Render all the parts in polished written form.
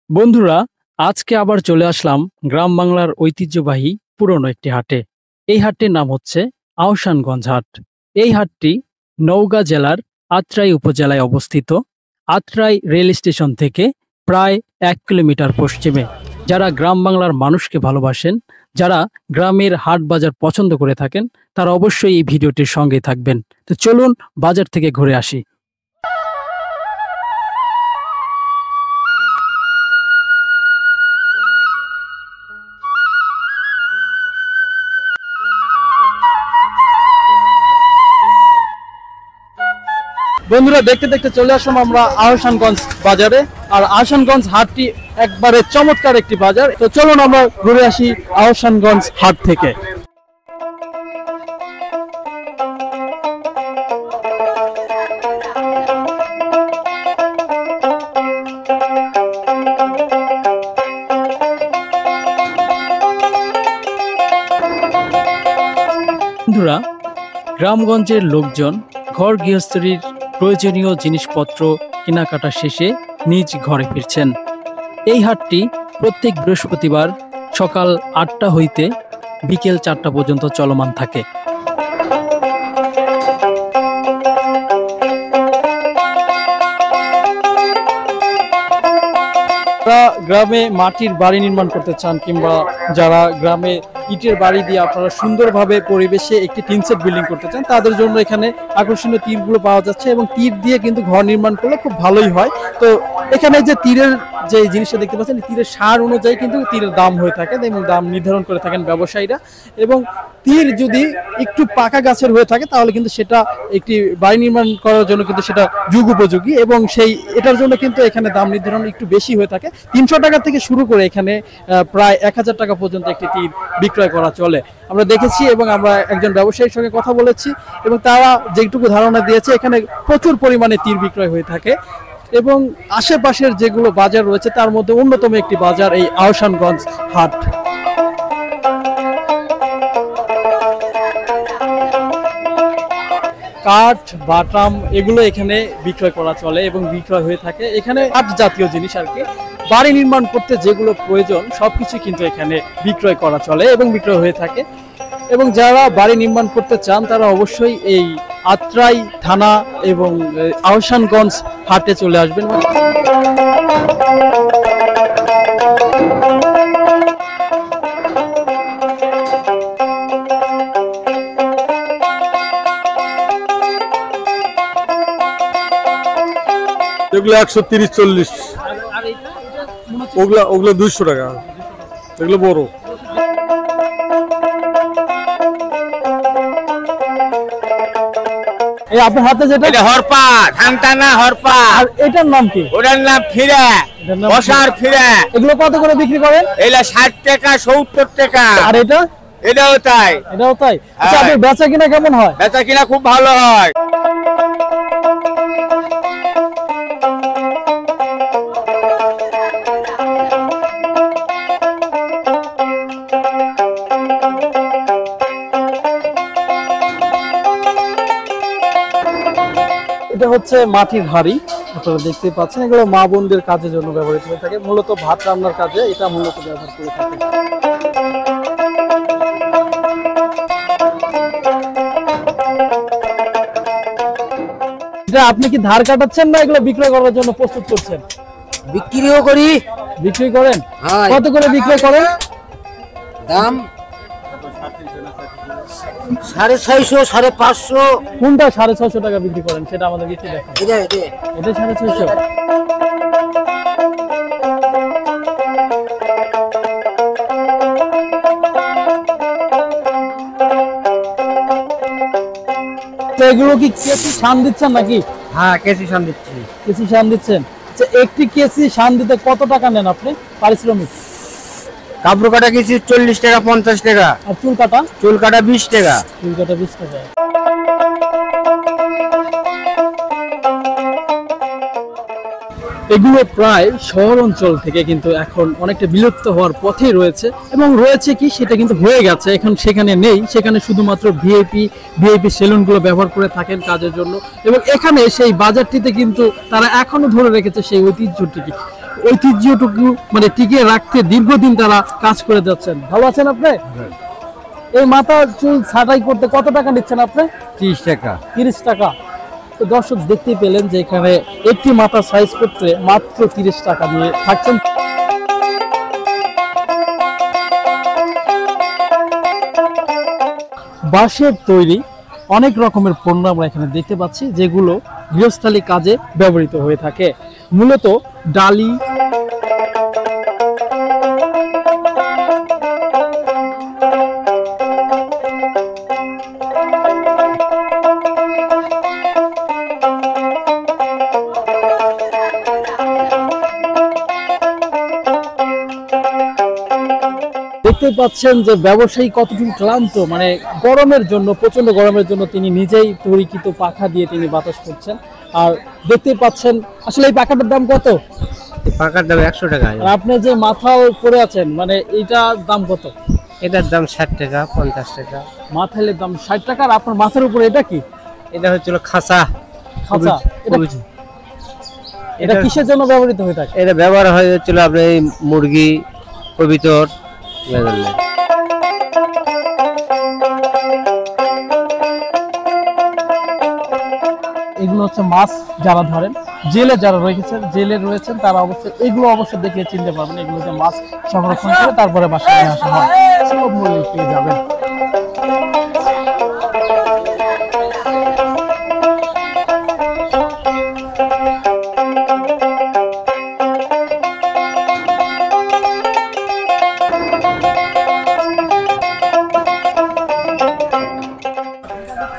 বন্ধুরা, আজকে আবার চলে আসলাম গ্রাম বাংলার ঐতিহ্যবাহী পুরনো একটি হাটে। এই হাটটির নাম হচ্ছে আহসানগঞ্জ হাট। এই হাটটি নওগাঁ জেলার আত্রাই উপজেলায় অবস্থিত। আত্রাই রেল স্টেশন থেকে প্রায় 1 কিলোমিটার পশ্চিমে। যারা গ্রাম বাংলার মানুষকে ভালোবাসেন, যারা গ্রামের হাট বাজার পছন্দ করে থাকেন, তারা অবশ্যই এই ভিডিওটির সঙ্গে থাকবেন। তো চলুন বাজার থেকে ঘুরে আসি। বন্ধুরা, দেখতে দেখতে চলে আসলাম আমরা আহসানগঞ্জ বাজারে। আর আহসানগঞ্জ হাটটি একবারে চমৎকার একটি বাজার। তো চলুন আমরা ঘুরে আসি আহসানগঞ্জ হাট থেকে। বন্ধুরা, গ্রামগঞ্জের লোকজন ঘর গৃহস্থলীর প্রয়োজনীয় জিনিসপত্র কেনাকাটা শেষে নিজ ঘরে ফিরছেন। এই হাটটি প্রত্যেক বৃহস্পতিবার সকাল 8টা হইতে বিকেল 4টা পর্যন্ত চলমান থাকে। যারা গ্রামে মাটির বাড়ি নির্মাণ করতে চান, কিংবা যারা গ্রামে ইটের বাড়ি দিয়ে আপনারা সুন্দরভাবে পরিবেশে একটি টিন সেট বিল্ডিং করতে চান, তাদের জন্য এখানে আকর্ষণীয় তীরগুলো পাওয়া যাচ্ছে এবং তীর দিয়ে কিন্তু ঘর নির্মাণ করলে খুব ভালোই হয়। তো এখানে যে তীরের যে জিনিসটা দেখতে পাচ্ছেন, তীরের সার অনুযায়ী কিন্তু তীরের দাম হয়ে থাকে এবং দাম নির্ধারণ করে থাকেন ব্যবসায়ীরা। এবং তীর যদি একটু পাকা গাছের হয়ে থাকে তাহলে কিন্তু সেটা একটি বাড়ি নির্মাণ করার জন্য কিন্তু সেটা যুগ উপযোগী, এবং এটার জন্য কিন্তু এখানে দাম নির্ধারণ একটু বেশি হয়ে থাকে। 300 টাকা থেকে শুরু করে এখানে প্রায় 1000 টাকা পর্যন্ত একটি তীর বিক্রয় করা চলে। আমরা দেখেছি এবং আমরা একজন ব্যবসায়ীর সঙ্গে কথা বলেছি এবং তারা যেটুকু ধারণা দিয়েছে, এখানে প্রচুর পরিমাণে তীর বিক্রয় হয়ে থাকে। এবং আশেপাশের যেগুলো বাজার রয়েছে তার মধ্যে অন্যতম একটি বাজার এই আহসানগঞ্জ হাট। কাঠ, বাটাম এগুলো এখানে বিক্রয় করা চলে এবং বিক্রয় হয়ে থাকে। এখানে কাঠ জাতীয় জিনিস আর কি, বাড়ি নির্মাণ করতে যেগুলো প্রয়োজন সবকিছু কিন্তু এখানে বিক্রয় করা চলে এবং বিক্রয় হয়ে থাকে। এবং যারা বাড়ি নির্মাণ করতে চান তারা অবশ্যই এই আত্রাই থানা এবং আহসানগঞ্জ হাটে চলে আসবেন। এগুলো 130-40, ওগুলো 200 টাকা, এগুলো বড়। এই আপনার হাতে যেটা, এটা হরপা, ধানটানা হরপা। আর এটার নাম কি? ওটার নাম ফিরা, বসার ফিরা। এগুলো কত করে বিক্রি করেন? এগুলা 60 টাকা, 70 টাকা। আর এটা? এটাও তাই। এটাও তাই। আচ্ছা, আপনার বেচা কিনা কেমন হয়? বেচা কিনা খুব ভালো হয়। এটা হচ্ছে মাটির হাঁড়ি, আপনারা দেখতে পাচ্ছেন। এগুলো মা বোনদের কাজের জন্য ব্যবহৃত হয়ে থাকে, মূলত ভাত রান্নার কাজে এটা মূলত ব্যবহার করে থাকে। এটা আপনি কি ধার কাটাচ্ছেন না এগুলো বিক্রয় করার জন্য প্রস্তুত করছেন? বিক্রিও করি। বিক্রি করেন? কত করে বিক্রয় করেন? দাম 650, 550। কোনটা 650 টাকা বিক্রি করেন সেটা আমাদের বিক্রি দেখেন। এটা 650। এগুলো কি কেসি শান দিচ্ছেন নাকি? হ্যাঁ কেসি শান দিচ্ছি। কেসি শান দিচ্ছেন। আচ্ছা, একটি কেসি শান দিতে কত টাকা নেন আপনি পারিশ্রমিক? কাপড় কাটা কেসি 40 টাকা 50 টাকা। আর চুল কাটা? চুল কাটা 20 টাকা। চুল কাটা 20 টাকা। এগুলো প্রায় শহর অঞ্চল থেকে কিন্তু এখন অনেকটা বিলুপ্ত হওয়ার পথেই রয়েছে, এবং রয়েছে কি সেটা কিন্তু হয়ে গেছে, এখন সেখানে নেই। সেখানে শুধুমাত্র ভিআইপি সেলুনগুলো ব্যবহার করে থাকেন কাজের জন্য, এবং এখানে সেই বাজারটিতে কিন্তু তারা এখনো ধরে রেখেছে সেই ঐতিহ্যটুকু মানে টিকিয়ে রাখতে দীর্ঘদিন তারা কাজ করে যাচ্ছেন। ভালো আছেন আপনি? এই মাথার চুল ছাঁটাই করতে কত টাকা নিচ্ছেন আপনি? 30 টাকা। 30 টাকা। তো দর্শক দেখতেই পেলেন যে এখানে একটি মাথা সাইজ করতে মাত্র 30 টাকা দিয়ে থাকছেন। বাঁশের তৈরি অনেক রকমের পণ্য আমরা এখানে দেখতে পাচ্ছি, যেগুলো গৃহস্থালী কাজে ব্যবহৃত হয়ে থাকে। মূলত ডালি, দেখতে পাচ্ছেন যে ব্যবসায়ী কতটুকু ক্লান্ত, মানে গরমের জন্য, প্রচন্ড গরমের জন্য তিনি নিজেই তৈরিকৃত পাখা দিয়ে তিনি বাতাস করছেন। আর দেখতে পাচ্ছেন আসলে এই পাখাটার দাম কত? পাকার দাম 100 টাকা। আর আপনি যে মাথাও পরে আছেন, মানে এইটার দাম কত? এটার দাম 60 টাকা 50 টাকা। মাথাইলের দাম 60 টাকা। আর আপনার মাথার উপরে এটা কি? এটা হচ্ছিল খাঁচা। খাঁচা। এটা কিসের জন্য ব্যবহৃত হয়ে থাকে? এটা ব্যবহার হয়েছিল আপনার এই মুরগি কবিতর। এগুলো হচ্ছে মাছ যারা ধরেন, জেলে যারা রয়েছেন তারা অবশ্যই এগুলো অবশ্যই দেখলে চিনতে পারবেন। এগুলো যে মাছ সংরক্ষণ করে তারপরে বাসায় নিয়ে আসা হয়, সব মূল্য পেয়ে যাবেন।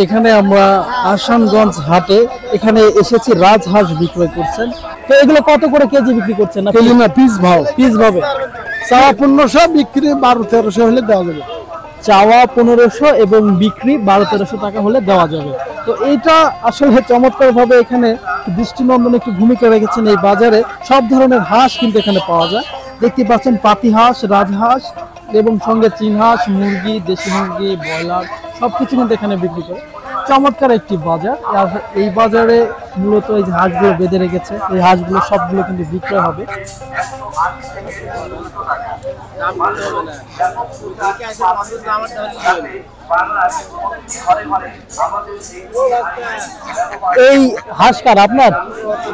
এখানে আমরা আসানগঞ্জ হাটে এখানে এসেছি, রাজহাঁস বিক্রয় করছেন। তো এগুলো কত করে কেজি বিক্রি করছেন? না, পিস ভাবে। চাওয়া 1500, বিক্রি 1200-1300 হলে দেওয়া যাবে। চাওয়া 1500 এবং বিক্রি 1200-1300 টাকা হলে দেওয়া যাবে। তো এইটা আসলে চমৎকার ভাবে এখানে দৃষ্টিনন্দন একটি ভূমিকা রেখেছেন। এই বাজারে সব ধরনের হাঁস কিন্তু এখানে পাওয়া যায়। দেখতে পাচ্ছেন পাতি হাঁস, রাজহাঁস এবং সঙ্গে চীন হাঁস, মুরগি, দেশি মুরগি, ব্রয়লার সবকিছু কিন্তু এখানে বিক্রি করে। চমৎকার একটি বাজার। আর এই বাজারে মূলত এই যে হাঁসগুলো বেঁধে রেখেছে, এই হাঁসগুলো সবগুলো কিন্তু বিক্রয় হবে। এই হাঁস কার আপনার?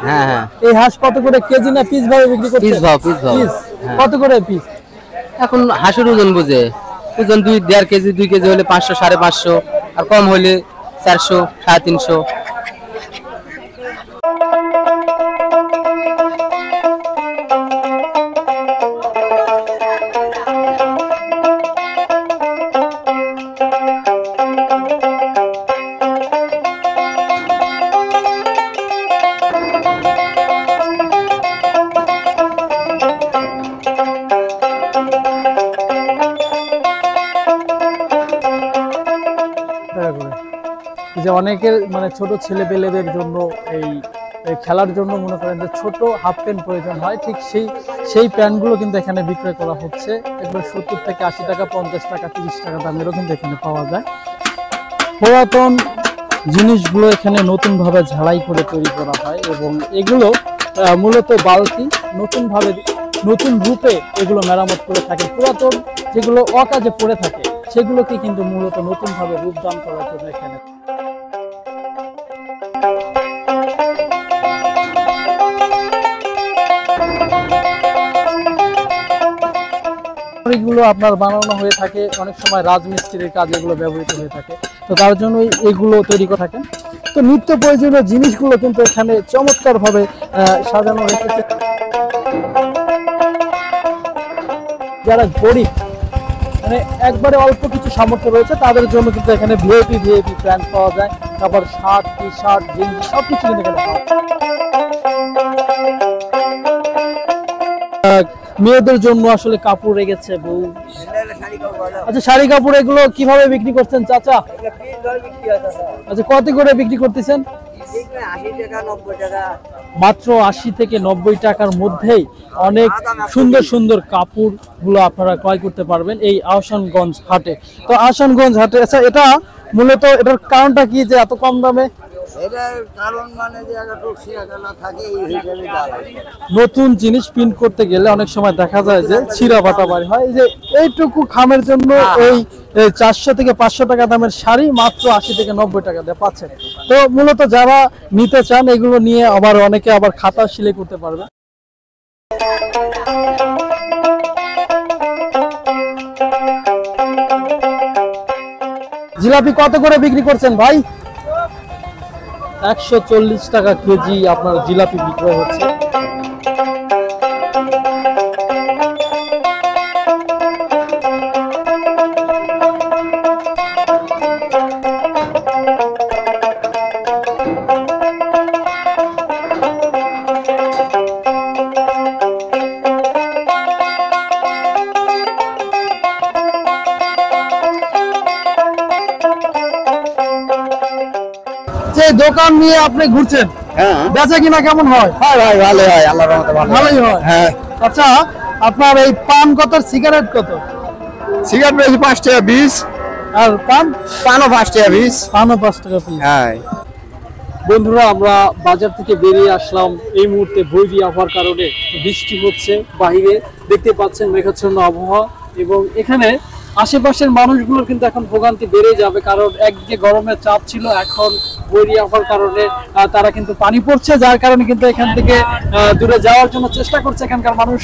হ্যাঁ হ্যাঁ। এই হাঁস কত করে কেজি না পিস ভাবে বিক্রি করছেন? পিস ভাব। কত করে পিস? এখন হাঁসের ওজন বুঝে, ওজন 2.5 কেজি, 2 কেজি হলে 500 550, আর কম হলে 400 350। যে অনেকের মানে ছোট ছেলেপেলেদের জন্য এই খেলার জন্য মনে করেন যে ছোট হাফ প্যান্ট প্রয়োজন হয়, ঠিক সেই প্যান্টগুলো কিন্তু এখানে বিক্রয় করা হচ্ছে। এগুলো 70 থেকে 80 টাকা, 50 টাকা, 30 টাকা দামেরও কিন্তু এখানে পাওয়া যায়। পুরাতন জিনিসগুলো এখানে নতুনভাবে ঝালাই করে তৈরি করা হয়, এবং এগুলো মূলত বালতি নতুন রূপে এগুলো মেরামত করে থাকে। পুরাতন যেগুলো অকাজে পড়ে থাকে সেগুলোকে কিন্তু মূলত নতুনভাবে রূপদান করার জন্য এখানে। এগুলো আপনার বানানো হয়ে থাকে, অনেক সময় রাজমিস্ত্রির কাজে এগুলো ব্যবহৃত হয়ে থাকে। তো তার জন্যই এগুলো তৈরি করে থাকেন। তো নিত্য প্রয়োজনীয় জিনিসগুলো কিন্তু এখানে চমৎকার ভাবে সাজানো রেখেছে। যারা গরিব, মানে একবারে অল্প কিছু সামর্থ্য রয়েছে, তাদের জন্য কিন্তু এখানে ভিআইপি প্ল্যান পাওয়া যায়। আবার শার্ট, টি শার্ট, গেঞ্জি সবকিছু কিন্তু এখানে পাওয়া যায়। মেয়েদের জন্য আসলে কাপড় রেখেছে বউ। আচ্ছা, শাড়ি কাপড় এগুলো কিভাবে বিক্রি করছেন চাচা? আচ্ছা, কত করে বিক্রি করতেছেন? মাত্র 80 থেকে 90 টাকার মধ্যেই অনেক সুন্দর সুন্দর কাপড় গুলো আপনারা ক্রয় করতে পারবেন এই আহসানগঞ্জ হাটে। তো আহসানগঞ্জ হাটে, আচ্ছা এটা মূলত এটার কারণটা কি যে এত কম দামে? নতুন জিনিস প্রিন্ট করতে গেলে অনেক সময় দেখা যায় যে ছিঁড়া ফাটা বাড়ি হয়। এই যে এইটুকু খামের জন্য এই 400 থেকে 500 টাকা দামের শাড়ি মাত্র 80 থেকে 90 টাকা দিয়ে পাচ্ছেন। তো মূলত যারা নিতে চান এগুলো নিয়ে আবার অনেকে আবার খাতা সেলাই করতে পারবে। জিলাপি কত করে বিক্রি করছেন ভাই? 140 টাকা কেজি আপনার জিলাপি বিক্রয় হচ্ছে। যে দোকান নিয়ে আপনি ঘুরছেন, বেচা কিনা কেমন হয়? ভাই ভালো হয়, আল্লাহর রহমতে ভালোই হয়। হ্যাঁ। আচ্ছা, আপনার এই পান কত, সিগারেট কত? সিগারেট বেশি 5 টাকা 20, আর পানও 5 টাকা 20। পানও 5 টাকা পিস। হ্যাঁ বন্ধুরা, আমরা বাজার থেকে বেরিয়ে আসলাম এই মুহূর্তে বৈরী আবহাওয়ার কারণে। বৃষ্টি হচ্ছে বাইরে, দেখতে পাচ্ছেন মেঘাচ্ছন্ন আবহাওয়া, এবং এখানে আশেপাশের মানুষগুলোর কিন্তু এখন ভোগান্তি বেড়ে যাবে, কারণ একদিকে গরমের চাপ ছিল, এখন বৈরী আবহাওয়ার কারণে তারা কিন্তু পানি পড়ছে, যার কারণে কিন্তু এখান থেকে দূরে যাওয়ার জন্য চেষ্টা করছে এখানকার মানুষ।